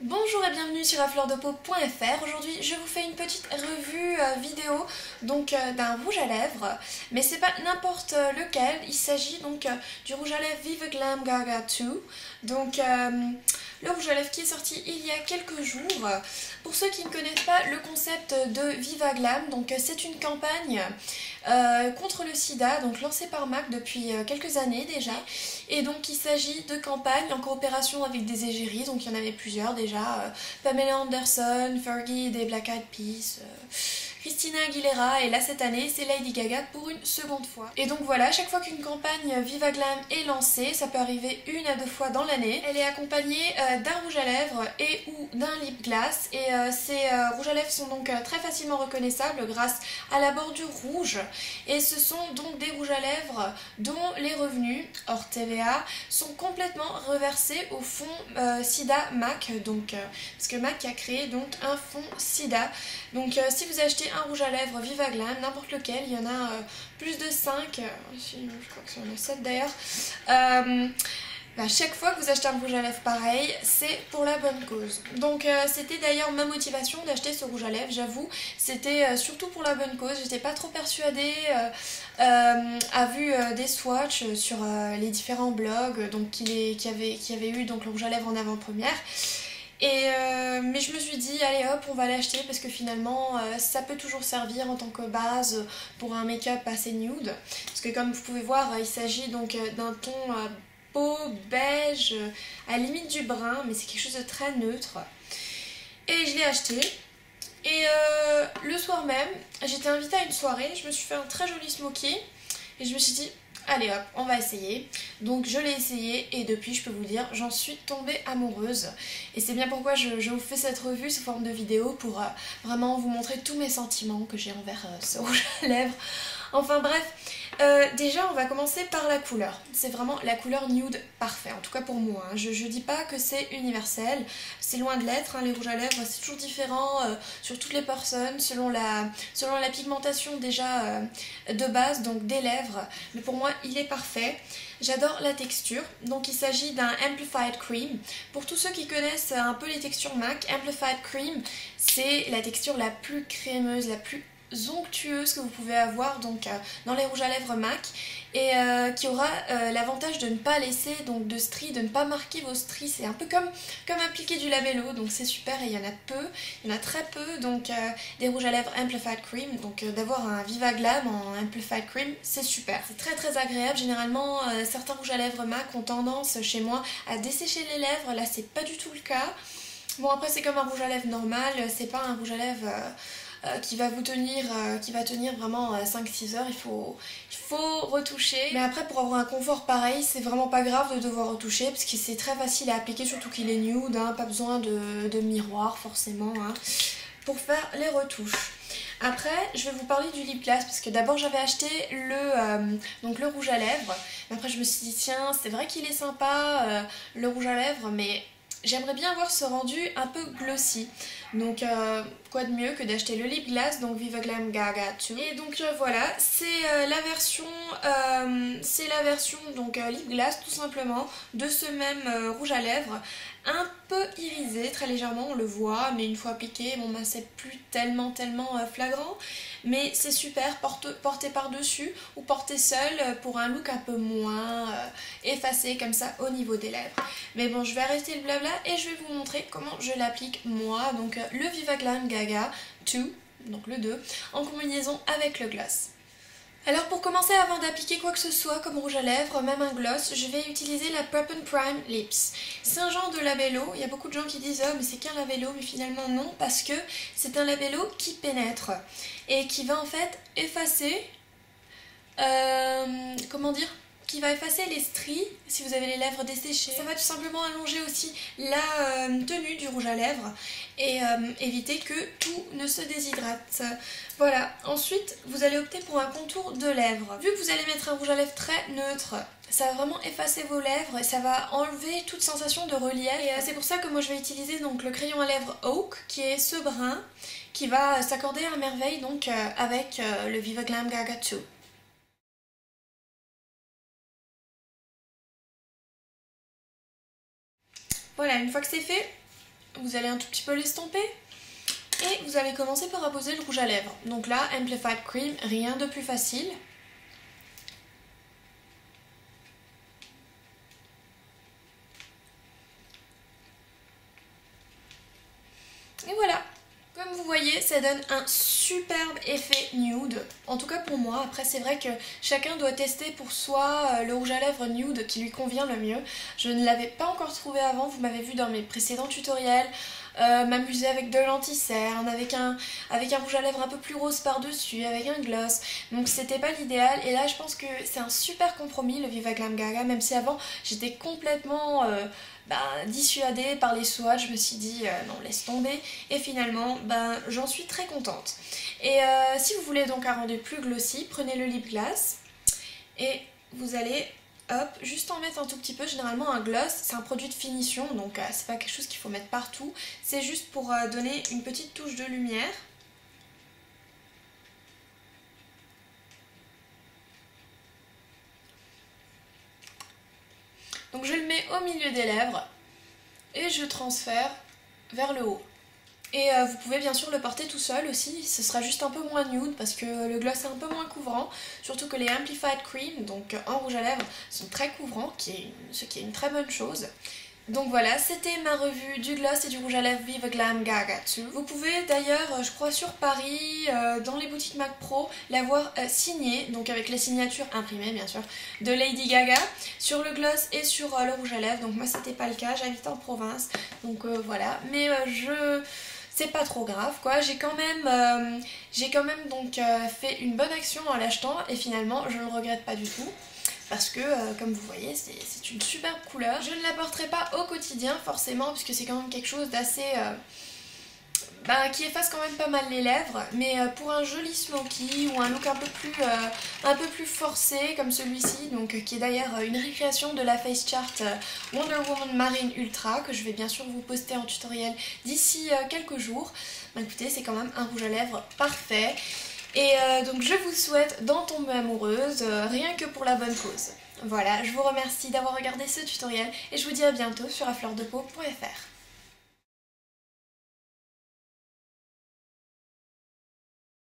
Bonjour et bienvenue sur afleurdepeau.fr. Aujourd'hui je vous fais une petite revue vidéo d'un rouge à lèvres, mais c'est pas n'importe lequel. Il s'agit du rouge à lèvres Viva Glam Gaga 2. Le rouge à lèvres qui est sorti il y a quelques jours. Pour ceux qui ne connaissent pas le concept de Viva Glam, c'est une campagne contre le sida, lancée par MAC depuis quelques années déjà. Et donc il s'agit de campagnes en coopération avec des égéries, donc il y en avait plusieurs déjà, Pamela Anderson, Fergie des Black Eyed Peas, Christina Aguilera, et là cette année c'est Lady Gaga pour une seconde fois. Et donc voilà, chaque fois qu'une campagne Viva Glam est lancée, ça peut arriver 1 à 2 fois dans l'année, elle est accompagnée d'un rouge à lèvres et ou d'un lip gloss, et ces rouges à lèvres sont très facilement reconnaissables grâce à la bordure rouge, et ce sont donc des rouges à lèvres dont les revenus, hors TVA, sont complètement reversés au fonds SIDA MAC, parce que MAC a créé un fonds SIDA. Si vous achetez un rouge à lèvres Viva Glam, n'importe lequel, il y en a plus de 5, je crois qu'il y en a 7 d'ailleurs. Chaque fois que vous achetez un rouge à lèvres pareil, c'est pour la bonne cause. C'était d'ailleurs ma motivation d'acheter ce rouge à lèvres, j'avoue. C'était surtout pour la bonne cause. J'étais pas trop persuadée à vue des swatchs sur les différents blogs qui avaient eu le rouge à lèvres en avant-première. Mais je me suis dit, allez hop, on va l'acheter parce que finalement ça peut toujours servir en tant que base pour un make-up assez nude. Parce que comme vous pouvez voir, il s'agit d'un ton peau beige, à la limite du brun, mais c'est quelque chose de très neutre. Et je l'ai acheté. Et le soir même, j'étais invitée à une soirée, je me suis fait un très joli smoky. Et je me suis dit, allez hop, on va essayer. Donc je l'ai essayé et depuis, je peux vous dire, j'en suis tombée amoureuse. Et c'est bien pourquoi je vous fais cette revue sous forme de vidéo pour vraiment vous montrer tous mes sentiments que j'ai envers ce rouge à lèvres. Enfin bref, déjà on va commencer par la couleur. C'est vraiment la couleur nude parfait, en tout cas pour moi. Je dis pas que c'est universel, c'est loin de l'être. Les rouges à lèvres c'est toujours différent sur toutes les personnes, selon la pigmentation déjà de base, donc des lèvres. Mais pour moi il est parfait. J'adore la texture, donc il s'agit d'un Amplified Cream. Pour tous ceux qui connaissent un peu les textures MAC, Amplified Cream c'est la texture la plus crémeuse, la plus onctueuse que vous pouvez avoir dans les rouges à lèvres MAC, et qui aura l'avantage de ne pas laisser de stries, de ne pas marquer vos stries. C'est un peu comme appliquer du labello, donc c'est super. Et il y en a peu, il y en a très peu, des rouges à lèvres Amplified Cream, d'avoir un Viva Glam en Amplified Cream, c'est super, c'est très très agréable. Généralement certains rouges à lèvres MAC ont tendance chez moi à dessécher les lèvres, là c'est pas du tout le cas. Bon, après c'est comme un rouge à lèvres normal, c'est pas un rouge à lèvres qui va tenir vraiment 5-6 heures. Il faut retoucher. Mais après, pour avoir un confort pareil, c'est vraiment pas grave de devoir retoucher parce que c'est très facile à appliquer, surtout qu'il est nude, pas besoin de miroir forcément pour faire les retouches. Après, je vais vous parler du lip gloss parce que d'abord j'avais acheté le rouge à lèvres. Mais après je me suis dit tiens, c'est vrai qu'il est sympa le rouge à lèvres, mais j'aimerais bien avoir ce rendu un peu glossy. Quoi de mieux que d'acheter le lip gloss, donc Viva Glam Gaga 2. Et voilà, c'est la version lip gloss tout simplement de ce même rouge à lèvres, un peu irisé, très légèrement, on le voit, mais une fois appliqué, c'est plus tellement flagrant, mais c'est super porté par-dessus ou porté seul pour un look un peu moins effacé comme ça au niveau des lèvres. Mais bon, je vais arrêter le blabla et je vais vous montrer comment je l'applique moi, le Viva Glam Gaga 2, donc le 2, en combinaison avec le gloss. Alors pour commencer, avant d'appliquer quoi que ce soit comme rouge à lèvres, même un gloss, je vais utiliser la Prep and Prime Lips. C'est un genre de labello, il y a beaucoup de gens qui disent « Oh mais c'est qu'un labello », mais finalement non, parce que c'est un labello qui pénètre et qui va en fait effacer, qui va effacer les stries si vous avez les lèvres desséchées. Ça va tout simplement allonger aussi la tenue du rouge à lèvres et éviter que tout ne se déshydrate. Voilà, ensuite vous allez opter pour un contour de lèvres. Vu que vous allez mettre un rouge à lèvres très neutre, ça va vraiment effacer vos lèvres et ça va enlever toute sensation de relief. Et c'est pour ça que moi je vais utiliser le crayon à lèvres Oak, qui est ce brun, qui va s'accorder à merveille avec le Viva Glam Gaga 2. Voilà, une fois que c'est fait, vous allez un tout petit peu l'estomper. Et vous allez commencer par apposer le rouge à lèvres. Donc là, Amplified Cream, rien de plus facile. Et voilà. Comme vous voyez, ça donne un superbe effet nude. En tout cas pour moi. Après c'est vrai que chacun doit tester pour soi le rouge à lèvres nude qui lui convient le mieux. Je ne l'avais pas encore trouvé avant, vous m'avez vu dans mes précédents tutoriels. M'amuser avec de l'anti-cerne, avec un rouge à lèvres un peu plus rose par-dessus, avec un gloss. Donc c'était pas l'idéal. Et là je pense que c'est un super compromis le Viva Glam Gaga. Même si avant j'étais complètement dissuadée par les swatchs, je me suis dit non laisse tomber. Et finalement j'en suis très contente. Et si vous voulez donc un rendu plus glossy, prenez le lip glass et vous allez hop, juste en mettre un tout petit peu. Généralement un gloss c'est un produit de finition, donc c'est pas quelque chose qu'il faut mettre partout, c'est juste pour donner une petite touche de lumière. Donc je le mets au milieu des lèvres et je transfère vers le haut. Et vous pouvez bien sûr le porter tout seul aussi, ce sera juste un peu moins nude parce que le gloss est un peu moins couvrant, surtout que les Amplified Cream, donc en rouge à lèvres, sont très couvrants, ce qui est une très bonne chose. Donc voilà, c'était ma revue du gloss et du rouge à lèvres Viva Glam Gaga 2. Vous pouvez d'ailleurs, je crois sur Paris, dans les boutiques Mac Pro, l'avoir signé, donc avec les signatures imprimées bien sûr, de Lady Gaga, sur le gloss et sur le rouge à lèvres. Donc moi c'était pas le cas, j'habite en province, donc voilà. Mais c'est pas trop grave quoi, j'ai quand même donc fait une bonne action en l'achetant et finalement je ne le regrette pas du tout. Parce que, comme vous voyez, c'est une superbe couleur. Je ne la porterai pas au quotidien, forcément, puisque c'est quand même quelque chose d'assez... qui efface quand même pas mal les lèvres. Mais pour un joli smoky ou un look un peu plus forcé, comme celui-ci, donc qui est d'ailleurs une récréation de la Face Chart Wonder Woman Marine Ultra, que je vais bien sûr vous poster en tutoriel d'ici quelques jours. Écoutez, c'est quand même un rouge à lèvres parfait. Et donc je vous souhaite d'en tomber amoureuse, rien que pour la bonne cause. Voilà, je vous remercie d'avoir regardé ce tutoriel et je vous dis à bientôt sur afleurdepeau.fr.